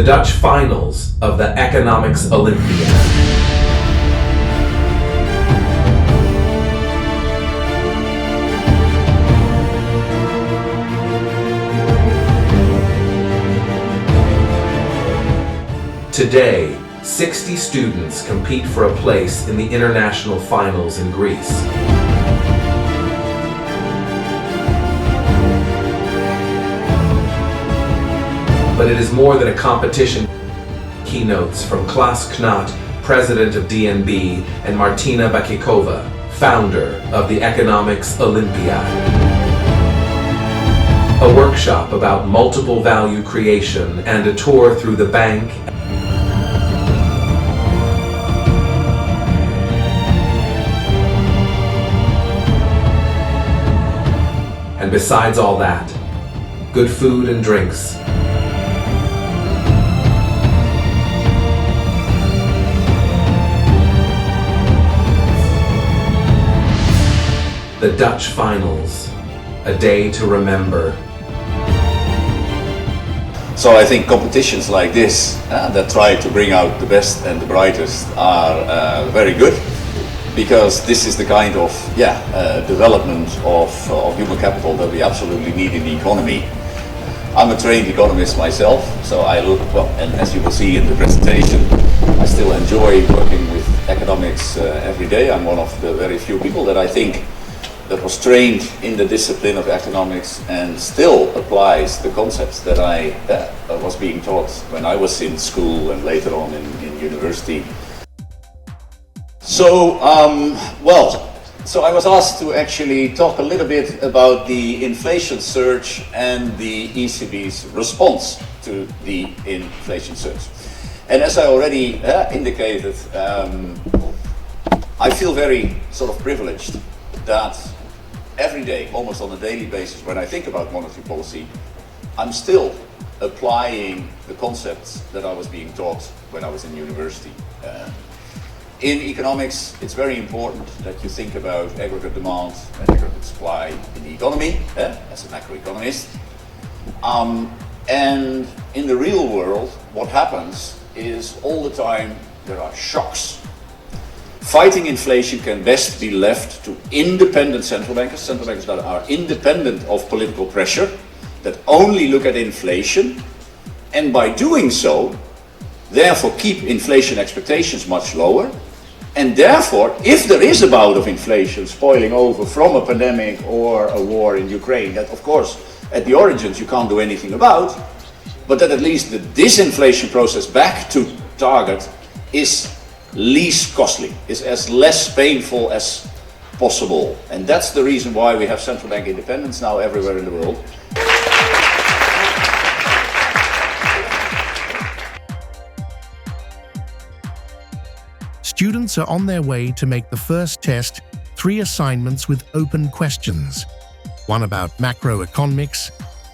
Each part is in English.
Dutch finals of the Economics Olympiad. Today, 60 students compete for a place in the international finals in Greece. But it is more than a competition. Keynotes from Klaas Knot, president of DNB, and Martina Bakikova, founder of the Economics Olympiad. A workshop about multiple value creation and a tour through the bank. And besides all that, good food and drinks. The Dutch finals, a day to remember. So I think competitions like this that try to bring out the best and the brightest are very good, because this is the kind of development of human capital that we absolutely need in the economy. I'm a trained economist myself, so I look, well, and as you will see in the presentation, I still enjoy working with economics every day. I'm one of the very few people that I think that was trained in the discipline of economics and still applies the concepts that I was being taught when I was in school and later on in university. So, so I was asked to actually talk a little bit about the inflation surge and the ECB's response to the inflation surge. And as I already indicated, I feel very sort of privileged that every day, almost on a daily basis, when I think about monetary policy, I'm still applying the concepts that I was being taught when I was in university. In economics, it's very important that you think about aggregate demand and aggregate supply in the economy, as a macroeconomist. And in the real world, what happens is all the time there are shocks. Fighting inflation can best be left to independent central bankers that are independent of political pressure, that only look at inflation, and by doing so, therefore keep inflation expectations much lower, and therefore, if there is a bout of inflation spoiling over from a pandemic or a war in Ukraine, that of course at the origins you can't do anything about, but that at least the disinflation process back to target is least costly, is as less painful as possible. And that's the reason why we have central bank independence now everywhere in the world. Students are on their way to make the first test 3 assignments with open questions. One about macroeconomics,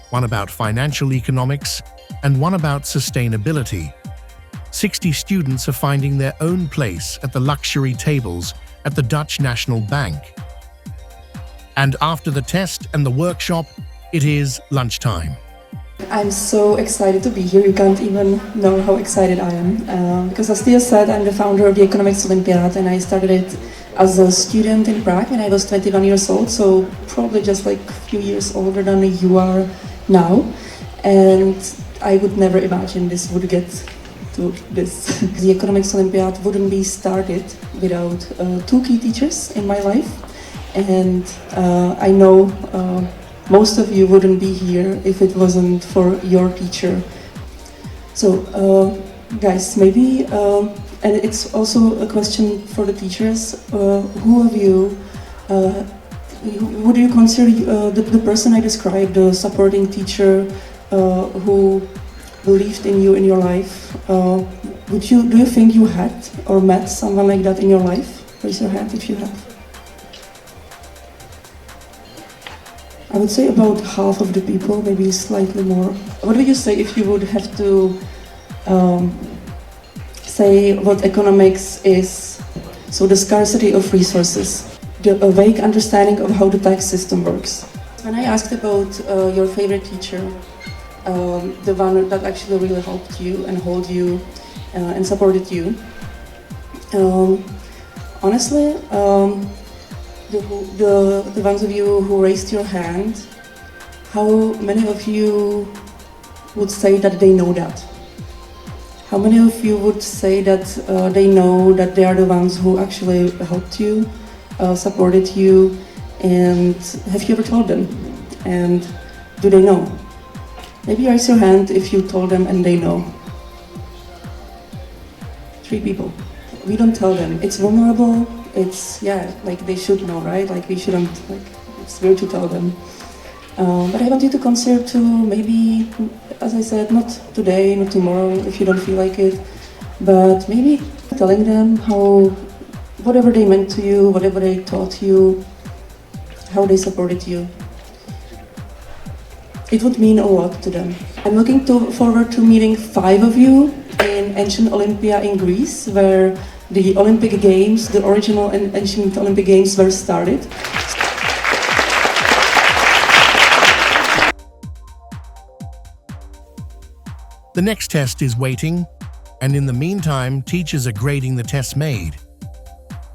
one about financial economics, and one about sustainability. 60 students are finding their own place at the luxury tables at the Dutch National Bank. And after the test and the workshop, it is lunchtime. I'm so excited to be here. You can't even know how excited I am. Because as Theo said, I'm the founder of the Economics Olympiad, and I started it as a student in Prague when I was 21 years old, so probably just like a few years older than you are now. And I would never imagine this would get to this. The Economics Olympiad wouldn't be started without 2 key teachers in my life. And I know most of you wouldn't be here if it wasn't for your teacher. So guys, maybe, and it's also a question for the teachers, who of you, would you consider the person I described, the supporting teacher who believed in you in your life? Do you think you had or met someone like that in your life? Raise your hand if you have. I would say about half of the people, maybe slightly more. What would you say if you would have to say what economics is? So the scarcity of resources, a vague understanding of how the tax system works. When I asked about your favorite teacher, the one that actually really helped you and hold you and supported you. Honestly, the ones of you who raised your hand, how many of you would say that they know that? How many of you would say that they know that they are the ones who actually helped you, supported you, and have you ever told them? And do they know? Maybe raise your hand if you told them and they know. 3 people. We don't tell them. It's vulnerable. It's, like they should know, right? Like we shouldn't, it's weird to tell them. But I want you to consider to maybe, as I said, not today, not tomorrow, if you don't feel like it, but maybe telling them how, whatever they meant to you, whatever they taught you, how they supported you. It would mean a lot to them. I'm looking forward to meeting 5 of you in ancient Olympia in Greece, where the Olympic Games, the original and ancient Olympic Games were started. The next test is waiting, and in the meantime, teachers are grading the tests made.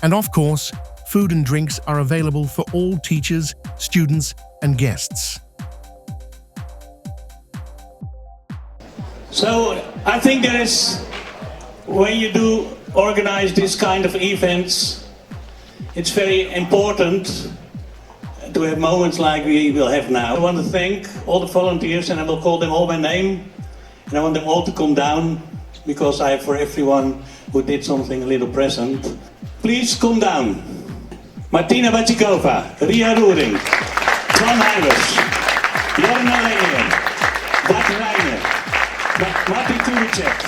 And of course, food and drinks are available for all teachers, students, and guests. So I think there is, when you do organize this kind of events, it's very important to have moments like we will have now. I want to thank all the volunteers, and I will call them all by name. And I want them all to come down, because I have for everyone who did something a little present. Please come down. Martina Bacikova, Ria Roering, Twan Heijers, Jorna Leijer, Bart Reijner, Martin Tulicek,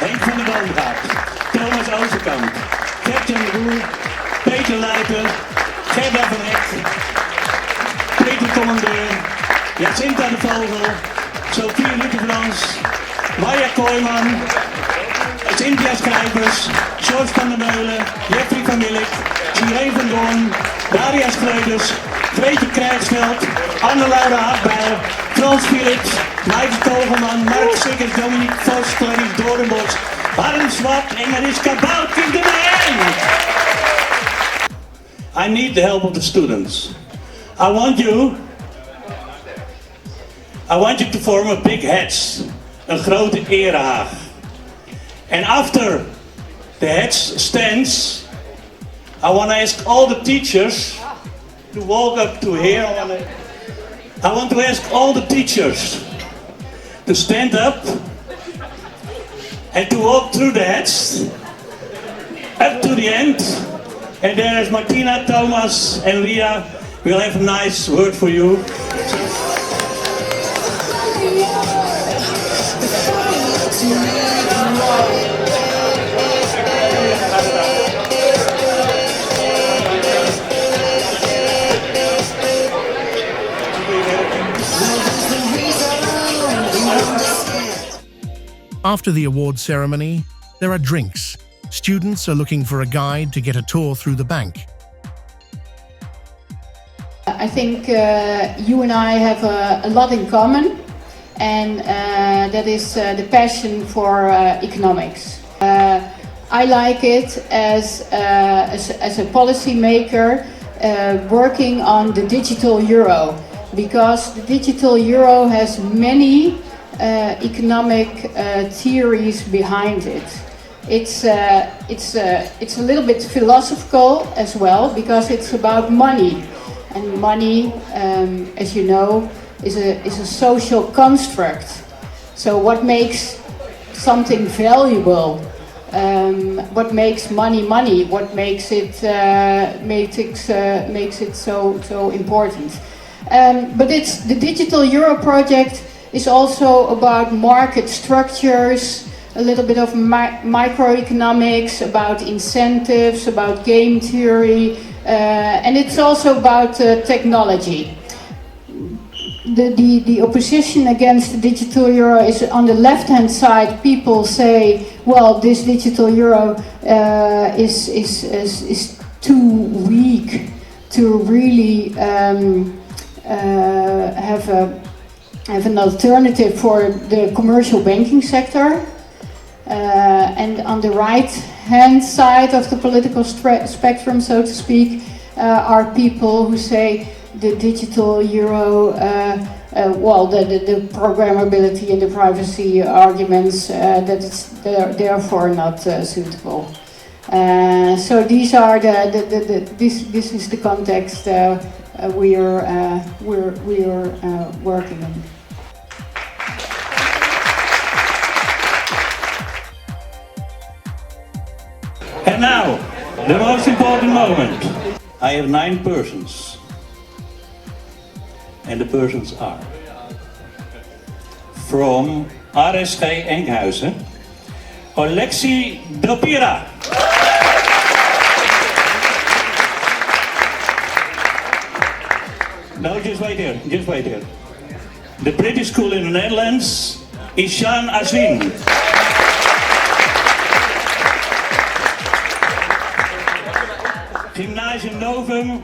Henk van der Boomgaard, Thomas Ozerkamp, Gert-Jan de Boer, Peter Luiten, Gerda van Eck, Peter Commandeur, Jacinta de Vogel, Sophie Luttefrans, Marja Kooijman, Cynthia Schrijvers, George van der Meulen, Jeffrey van Willik, Sirene van Doorn, Daria Schreuders, Grete Krijgsveld, Anne-Laura Hartbeil, Frans Philips, Michael Kogelman, Mark Sikkers, Dominique Vos, Clarice Doornbos, Harm Swart en Mariska Boutkind de Man. I need the help of the students. I want you to form a big hedge, een grote erehaag. And after the hedge stands, I want to ask all the teachers to walk up to here. I want to ask all the teachers to stand up and to walk through the hedge up to the end. And there is Martina, Thomas and Ria. We'll have a nice word for you. After the award ceremony, there are drinks. Students are looking for a guide to get a tour through the bank. I think you and I have a lot in common, and that is the passion for economics. I like it as a policy maker working on the digital euro, because the digital euro has many economic theories behind it. It's a little bit philosophical as well, because it's about money, and money, as you know, is a social construct. So what makes something valuable? What makes money money? What makes it so important? But the digital euro project is also about market structures, a little bit of microeconomics, about incentives, about game theory, and it's also about technology. The opposition against the digital euro is on the left-hand side. People say, well, this digital euro is too weak to really have have an alternative for the commercial banking sector. And on the right-hand side of the political spectrum, so to speak, are people who say the digital euro, the programmability and the privacy arguments, that it's therefore not suitable. So these are this is the context we're working in. And now, the most important moment. I have 9 persons. And the persons are from RSG Enkhuizen, Alexi Dopira. No, just wait here. The British School in the Netherlands, Ishan Ashwin. Gymnasium Novum,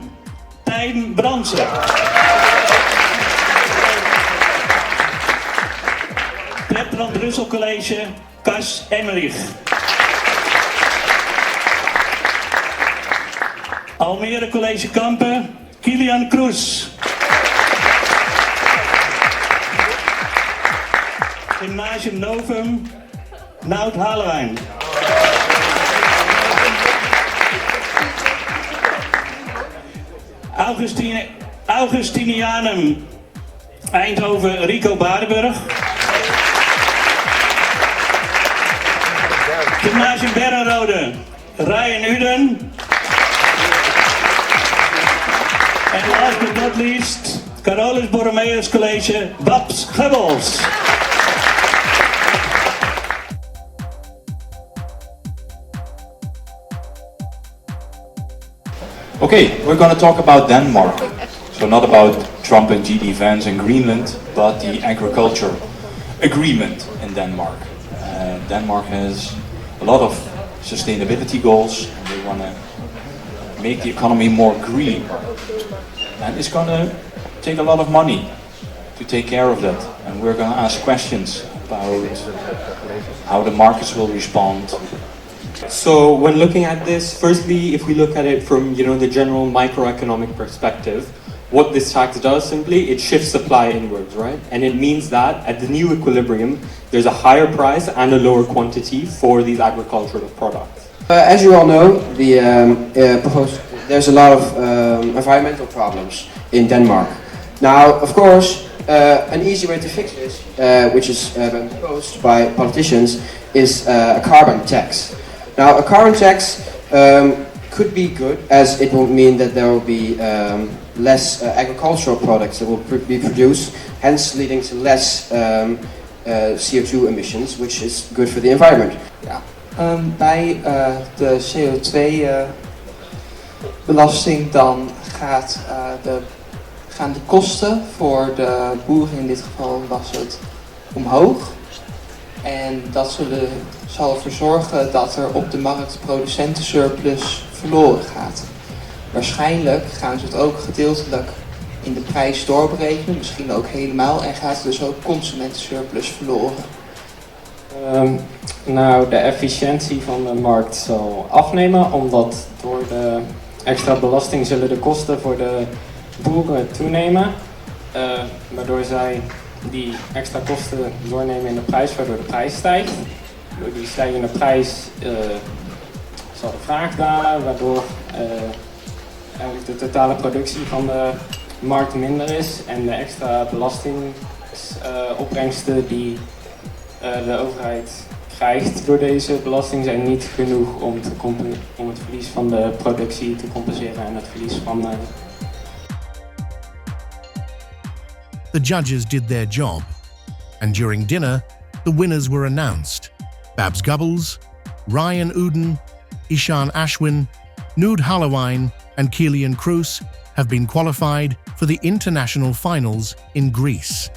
Tijn Brandsen. Treptrand Russell College, Cas Emmerich. Almere College Kampen, Kilian Kroes. Gymnasium Novum, Nout Halewijn. Augustinianum, Eindhoven, Rico Baardenburg. Gymnasium Berrenrode, Ryan Uden. En last but not least, Carolus Borromeus College, Babs Gebbels. Okay, we're going to talk about Denmark. So not about Trump and GD Vance and Greenland, but the agriculture agreement in Denmark. Denmark has a lot of sustainability goals and they want to make the economy more green. And it's going to take a lot of money to take care of that. And we're going to ask questions about how the markets will respond. So when looking at this, firstly, if we look at it from the general microeconomic perspective, what this tax does simply, it shifts supply inwards, right? And it means that at the new equilibrium, there's a higher price and a lower quantity for these agricultural products. As you all know, there's a lot of environmental problems in Denmark. Now, of course, an easy way to fix this, which is been proposed by politicians, is a carbon tax. Now, a carbon tax could be good, as it will mean that there will be less agricultural products that will be produced, hence leading to less CO2 emissions, which is good for the environment. Ja, bij de CO2-belasting dan gaan de kosten voor de boeren, in dit geval was het, omhoog. En dat zal ervoor zorgen dat er op de markt producentensurplus verloren gaat. Waarschijnlijk gaan ze het ook gedeeltelijk in de prijs doorberekenen, misschien ook helemaal, en gaat er dus ook consumentensurplus verloren. Nou, de efficiëntie van de markt zal afnemen, omdat door de extra belasting zullen de kosten voor de boeren toenemen, waardoor zij die extra kosten doornemen in de prijs, waardoor de prijs stijgt. Door die stijgende prijs zal de vraag dalen, waardoor eigenlijk de totale productie van de markt minder is en de extra belastingopbrengsten die de overheid krijgt door deze belasting zijn niet genoeg om het verlies van de productie te compenseren en het verlies van The judges did their job, and during dinner, the winners were announced. Babs Gebbels, Ryan Uden, Ishan Ashwin, Noud Halewijn, and Kilian Kroes have been qualified for the international finals in Greece.